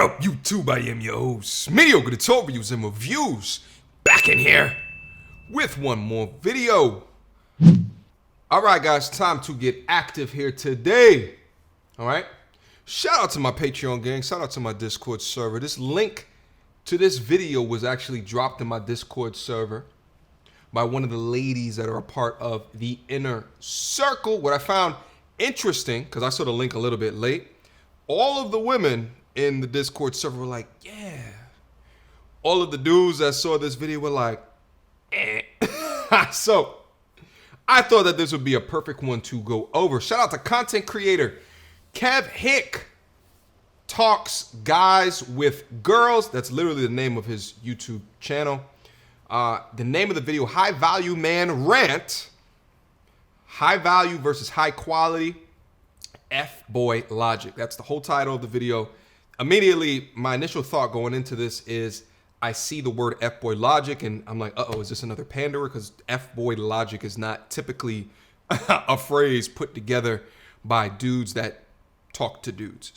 up, YouTube? I am your host, Mediocre tutorials and reviews, back in here with one more video. Alright guys, time to get active here today. Alright, shout out to my Patreon gang, shout out to my Discord server. This link to this video was actually dropped in my Discord server by one of the ladies that are a part of the inner circle. What I found interesting, because I saw the link a little bit late, all of the women in the Discord server were like, yeah. All of the dudes that saw this video were like, eh. So I thought that this would be a perfect one to go over. Shout out to content creator Hick. Talks guys with girls. That's literally the name of his YouTube channel. The name of the video, High Value Man Rant. High value versus high quality. F-boy logic. That's the whole title of the video. Immediately, my initial thought going into this is I see the word F-boy logic and I'm like, uh-oh, is this another panderer? Because F-boy logic is not typically a phrase put together by dudes that talk to dudes.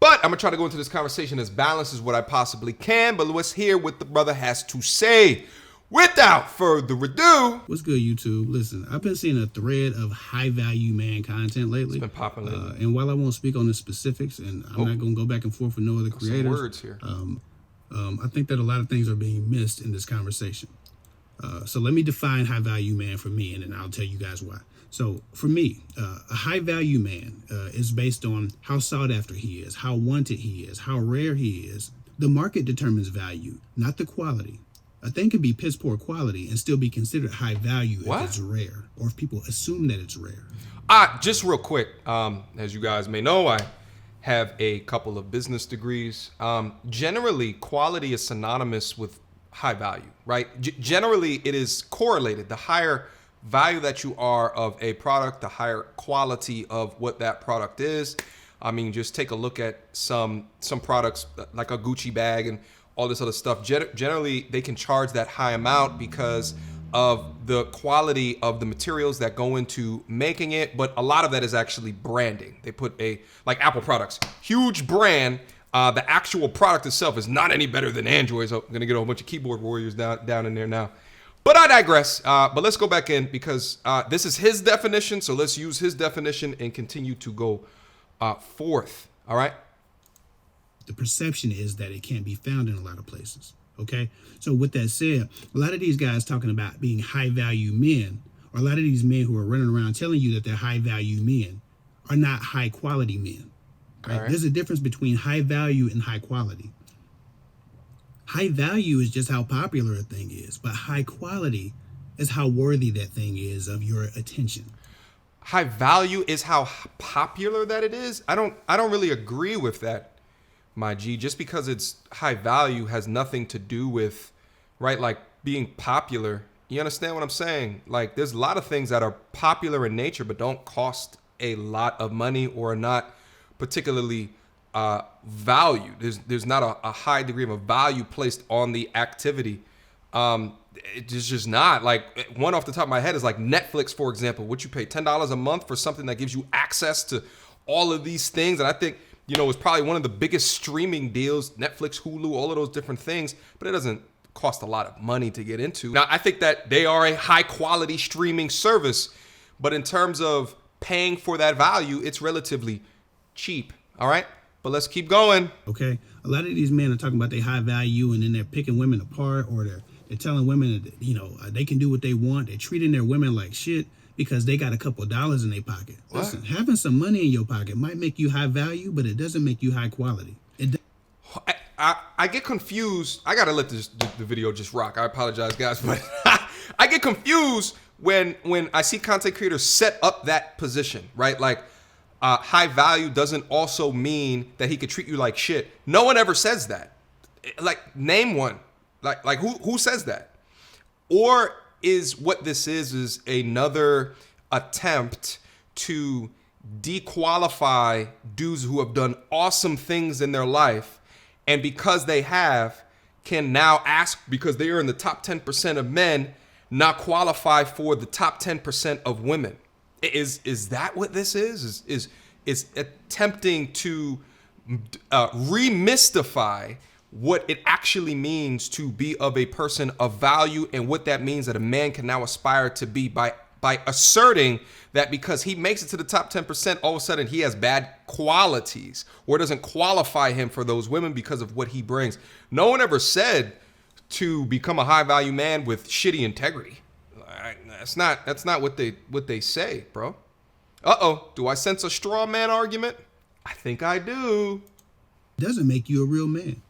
But I'm going to try to go into this conversation as balanced as what I possibly can. But let's hear what the brother has to say. Without further ado. What's good, YouTube? Listen, I've been seeing a thread of high value man content lately. It's been popping lately. And while I won't speak on the specifics, and I'm not going to go back and forth with no other creators. Some words here. I think that a lot of things are being missed in this conversation. So let me define high value man for me, and then I'll tell you guys why. So for me, a high value man is based on how sought after he is, how wanted he is, how rare he is. The market determines value, not the quality. A thing can be piss poor quality and still be considered high value if it's rare, or if people assume that it's rare. Just real quick, as you guys may know, I have a couple of business degrees. Generally, quality is synonymous with high value, right? Generally, it is correlated. The higher value that you are of a product, the higher quality of what that product is. I mean, just take a look at some products like a Gucci bag and all this other stuff. Generally, they can charge that high amount because of the quality of the materials that go into making it. But a lot of that is actually branding. They put like Apple products, huge brand. The actual product itself is not any better than Android. So I'm going to get a whole bunch of keyboard warriors down in there now. But I digress. But let's go back in because this is his definition. So let's use his definition and continue to go forth. All right. The perception is that it can't be found in a lot of places. Okay. So with that said, a lot of these guys talking about being high value men, or a lot of these men who are running around telling you that they're high value men, are not high quality men. Right? There's a difference between high value and high quality. High value is just how popular a thing is, but high quality is how worthy that thing is of your attention. High value is how popular that it is. I don't really agree with that, my G. Just because it's high value has nothing to do with, right, like being popular. You understand what I'm saying? Like there's a lot of things that are popular in nature but don't cost a lot of money or are not particularly valued. There's not a high degree of value placed on the activity. It's just not. Like one off the top of my head is like Netflix, for example. Would you pay $10 a month for something that gives you access to all of these things? And I think, you know, it's probably one of the biggest streaming deals, Netflix, Hulu, all of those different things, but it doesn't cost a lot of money to get into. Now, I think that they are a high quality streaming service, but in terms of paying for that value, it's relatively cheap. All right, but let's keep going. Okay. A lot of these men are talking about their high value and then they're picking women apart, or they're telling women that, you know, they can do what they want. They're treating their women like shit because they got a couple of dollars in their pocket. What? Listen, having some money in your pocket might make you high value, but it doesn't make you high quality. I get confused. I gotta let the video just rock. I apologize, guys, but I get confused when I see content creators set up that position, right? Like high value doesn't also mean that he could treat you like shit. No one ever says that. Like name one. Like who says that? Or is what this is another attempt to dequalify dudes who have done awesome things in their life, and because they have, can now ask, because they are in the top 10% of men, not qualify for the top 10% of women. Is that what this is attempting to remystify what it actually means to be of a person of value and what that means that a man can now aspire to be by asserting that because he makes it to the top 10%, all of a sudden he has bad qualities or doesn't qualify him for those women because of what he brings. No one ever said to become a high value man with shitty integrity. That's not what they say, bro. Uh-oh, do I sense a straw man argument? I think I do. Doesn't make you a real man.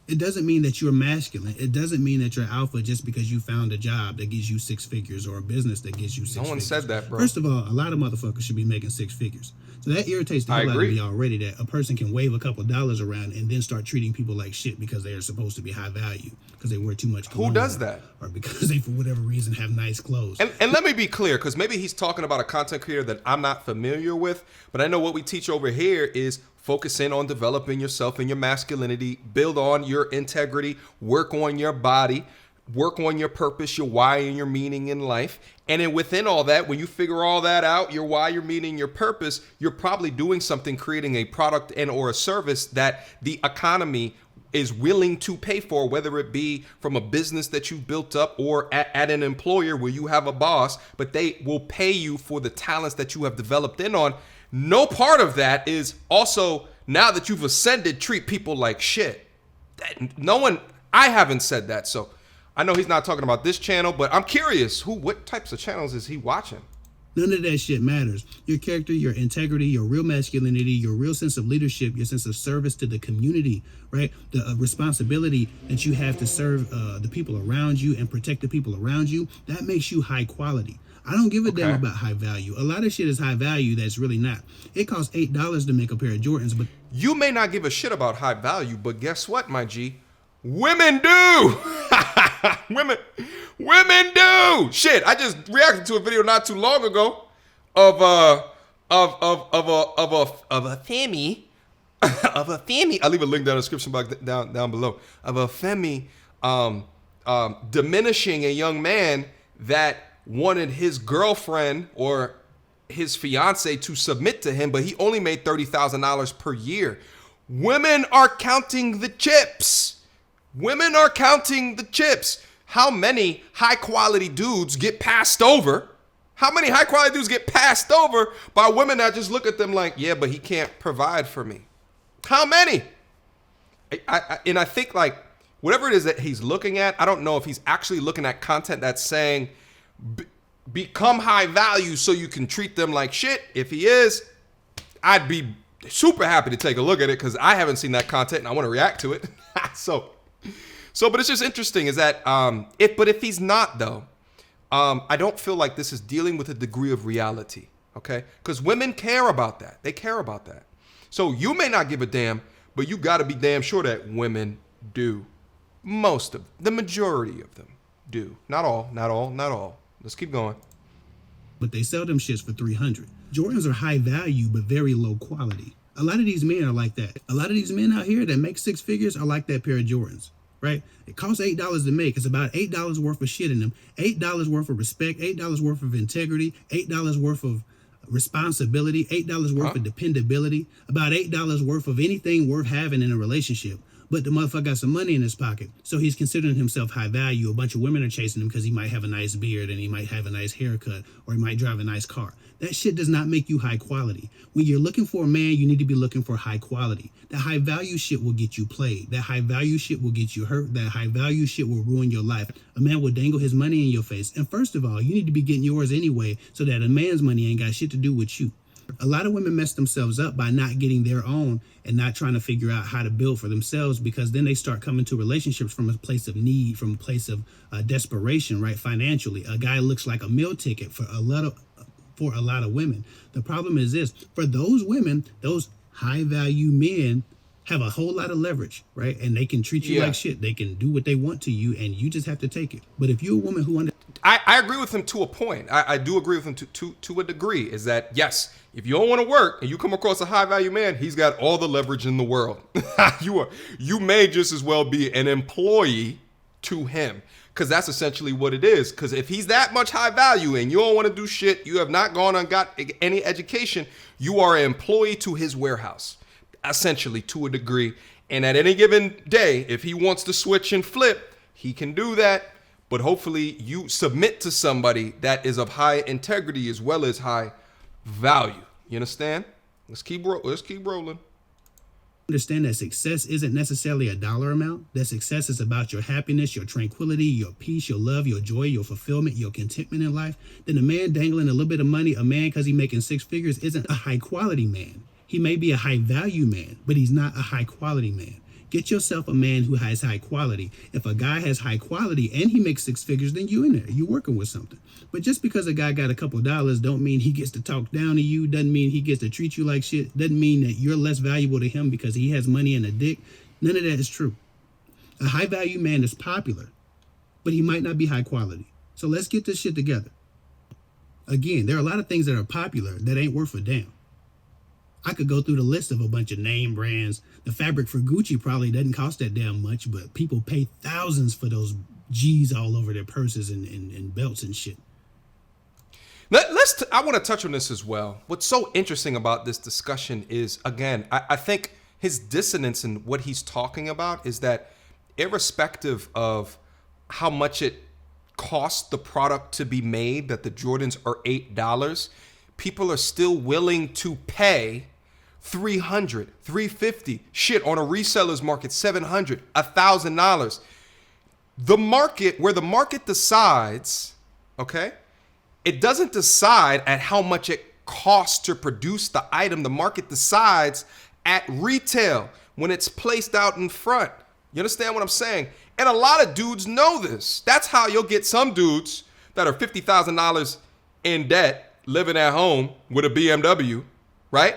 It doesn't mean that you're masculine. It doesn't mean that you're alpha just because you found a job that gives you 6 figures or a business that gives you 6 figures. No one said that, bro. First of all, a lot of motherfuckers should be making 6 figures. So that irritates the hell out of me already, that a person can wave a couple dollars around and then start treating people like shit because they are supposed to be high value because they wear too much clothes. Who does that? Or because they, for whatever reason, have nice clothes. And let me be clear, because maybe he's talking about a content creator that I'm not familiar with, but I know what we teach over here is focus in on developing yourself and your masculinity, build on your integrity, work on your body, work on your purpose, your why, and your meaning in life. And then within all that, when you figure all that out, your why, your meaning, your purpose, you're probably doing something, creating a product and or a service that the economy is willing to pay for, whether it be from a business that you built up or at an employer where you have a boss, but they will pay you for the talents that you have developed in on. No part of that is also, now that you've ascended, treat people like shit. No one, I haven't said that. So I know he's not talking about this channel, but I'm curious, what types of channels is he watching? None of that shit matters. Your character, your integrity, your real masculinity, your real sense of leadership, your sense of service to the community, right? The responsibility that you have to serve the people around you and protect the people around you, that makes you high quality. I don't give a damn about high value. A lot of shit is high value that's really not. It costs $8 to make a pair of Jordans, but you may not give a shit about high value, but guess what, my G? Women do. women do. Shit, I just reacted to a video not too long ago of a femi. I'll leave a link down in the description box down below. Of a femi diminishing a young man that wanted his girlfriend or his fiance to submit to him, but he only made $30,000 per year. Women are counting the chips. Women are counting the chips. How many high quality dudes get passed over? How many high quality dudes get passed over by women that just look at them like, yeah, but he can't provide for me? How many? And I think like whatever it is that he's looking at, I don't know if he's actually looking at content that's saying become high value so you can treat them like shit. If he is, I'd be super happy to take a look at it because I haven't seen that content and I want to react to it. But it's just interesting is that if he's not though, I don't feel like this is dealing with a degree of reality, okay? Because women care about that. They care about that. So you may not give a damn, but you got to be damn sure that women do. Most of the majority of them do. Not all. Let's keep going. But they sell them shits for $300. Jordans are high value, but very low quality. A lot of these men are like that. A lot of these men out here that make 6 figures are like that pair of Jordans, right? It costs $8 to make. It's about $8 worth of shit in them. $8 worth of respect, $8 worth of integrity, $8 worth of responsibility, $8 worth of dependability, about $8 worth of anything worth having in a relationship. But the motherfucker got some money in his pocket, so he's considering himself high value. A bunch of women are chasing him because he might have a nice beard and he might have a nice haircut or he might drive a nice car. That shit does not make you high quality. When you're looking for a man, you need to be looking for high quality. That high value shit will get you played. That high value shit will get you hurt. That high value shit will ruin your life. A man will dangle his money in your face. And first of all, you need to be getting yours anyway so that a man's money ain't got shit to do with you. A lot of women mess themselves up by not getting their own and not trying to figure out how to build for themselves, because then they start coming to relationships from a place of need, from a place of desperation, right? Financially, a guy looks like a meal ticket for a lot of women. The problem is this: for those women, those high value men have a whole lot of leverage, right? And they can treat you like shit. They can do what they want to you, and you just have to take it. But if you're a woman who I agree with him to a point. I do agree with him to a degree, is that yes, if you don't want to work and you come across a high value man, he's got all the leverage in the world. You may just as well be an employee to him, because that's essentially what it is. Because if he's that much high value and you don't want to do shit, you have not gone and got any education, you are an employee to his warehouse. essentially, to a degree. And at any given day, if he wants to switch and flip, he can do that. But hopefully you submit to somebody that is of high integrity as well as high value. You understand? Let's keep rolling. Understand that success isn't necessarily a dollar amount. That success is about your happiness, your tranquility, your peace, your love, your joy, your fulfillment, your contentment in life. Then a man dangling a little bit of money, a man because he's making six figures, isn't a high quality man. He may be a high value man, but he's not a high quality man. Get yourself a man who has high quality. If a guy has high quality and he makes six figures, then you in there. You working with something. But just because a guy got a couple dollars don't mean he gets to talk down to you. Doesn't mean he gets to treat you like shit. Doesn't mean that you're less valuable to him because he has money and a dick. None of that is true. A high value man is popular, but he might not be high quality. So let's get this shit together. Again, there are a lot of things that are popular that ain't worth a damn. I could go through the list of a bunch of name brands. The fabric for Gucci probably doesn't cost that damn much, but people pay thousands for those G's all over their purses and belts and shit. I want to touch on this as well. What's so interesting about this discussion is, again, I think his dissonance in what he's talking about is that irrespective of how much it costs the product to be made, that the Jordans are $8, people are still willing to pay $300, $350, shit, on a reseller's market, $700, $1,000. The market, where the market decides, okay, it doesn't decide at how much it costs to produce the item. The market decides at retail when it's placed out in front. You understand what I'm saying? And a lot of dudes know this. That's how you'll get some dudes that are $50,000 in debt living at home with a BMW, right?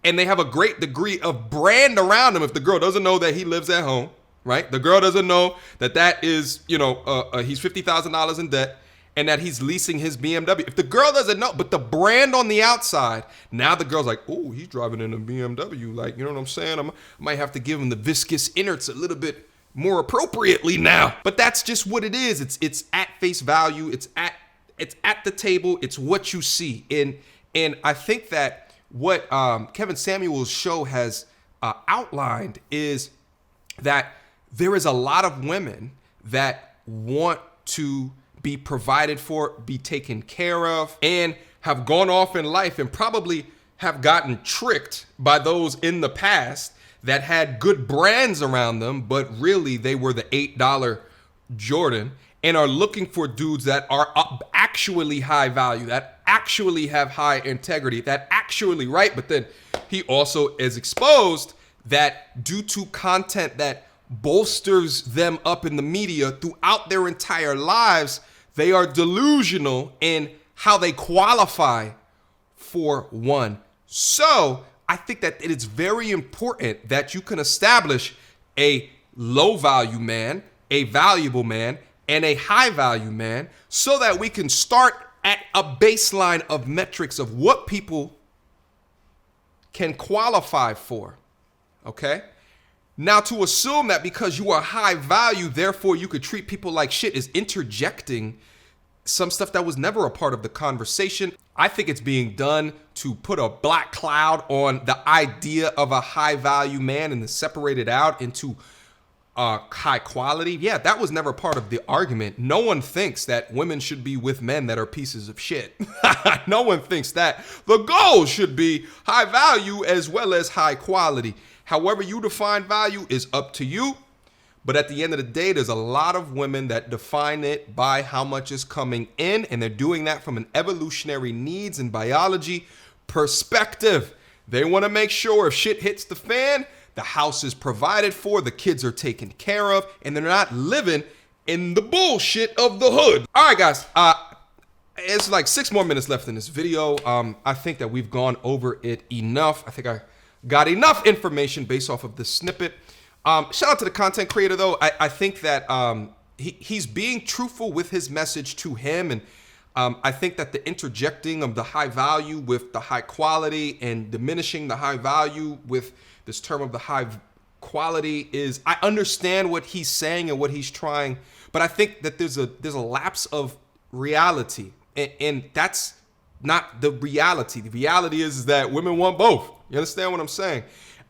And they have a great degree of brand around him. If the girl doesn't know that he lives at home, right? The girl doesn't know that is, he's $50,000 in debt and that he's leasing his BMW. If the girl doesn't know, but the brand on the outside, now the girl's like, oh, he's driving in a BMW. Like, you know what I'm saying? I might have to give him the viscous innards a little bit more appropriately now. But that's just what it is. It's at face value. It's at the table. It's what you see. And I think that what Kevin Samuel's show has outlined is that there is a lot of women that want to be provided for, be taken care of, and have gone off in life and probably have gotten tricked by those in the past that had good brands around them, but really they were the $8 Jordan, and are looking for dudes that are actually high value, that actually have high integrity, that actually, right? But then he also is exposed that due to content that bolsters them up in the media throughout their entire lives, they are delusional in how they qualify for one. So I think that it is very important that you can establish a low value man, a valuable man, and a high value man, so that we can start at a baseline of metrics of what people can qualify for, okay? Now, to assume that because you are high value, therefore you could treat people like shit is interjecting some stuff that was never a part of the conversation. I think it's being done to put a black cloud on the idea of a high value man and to separate it out into high quality. Yeah, that was never part of the argument. No one thinks that women should be with men that are pieces of shit. No one thinks that. The goal should be high value as well as high quality. However you define value is up to you. But at the end of the day, there's a lot of women that define it by how much is coming in, and they're doing that from an evolutionary needs and biology perspective. They want to make sure if shit hits the fan, the house is provided for, the kids are taken care of, and they're not living in the bullshit of the hood. All right, guys. It's like 6 more minutes left in this video. I think that we've gone over it enough. I think I got enough information based off of this snippet. Shout out to the content creator, though. I think that he's being truthful with his message to him. And I think that the interjecting of the high value with the high quality and diminishing the high value with this term of the high quality is, I understand what he's saying and what he's trying, but I think that there's a lapse of reality, and that's not the reality. The reality is that women want both. You understand what I'm saying?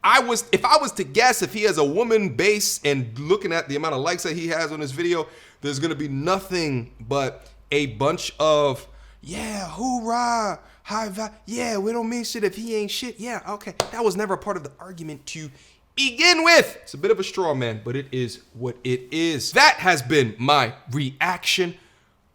if I was to guess, if he has a woman base and looking at the amount of likes that he has on this video, there's gonna be nothing but a bunch of, yeah, hoorah, high value, yeah, we don't mean shit if he ain't shit. Yeah, okay. That was never a part of the argument to begin with. It's a bit of a straw man, but it is what it is. That has been my reaction.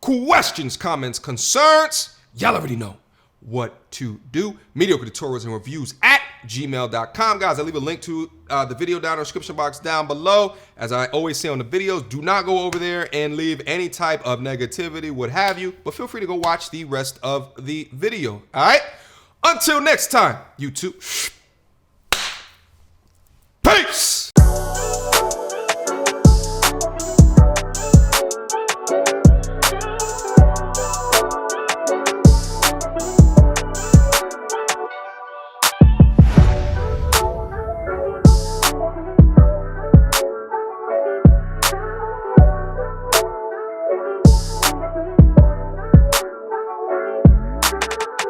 Questions, comments, concerns, y'all already know what to do. Mediocre tutorials and reviews at gmail.com. Guys, I leave a link to the video down in the description box down below. As I always say on the videos, do not go over there and leave any type of negativity, what have you, but feel free to go watch the rest of the video. All right? Until next time, YouTube.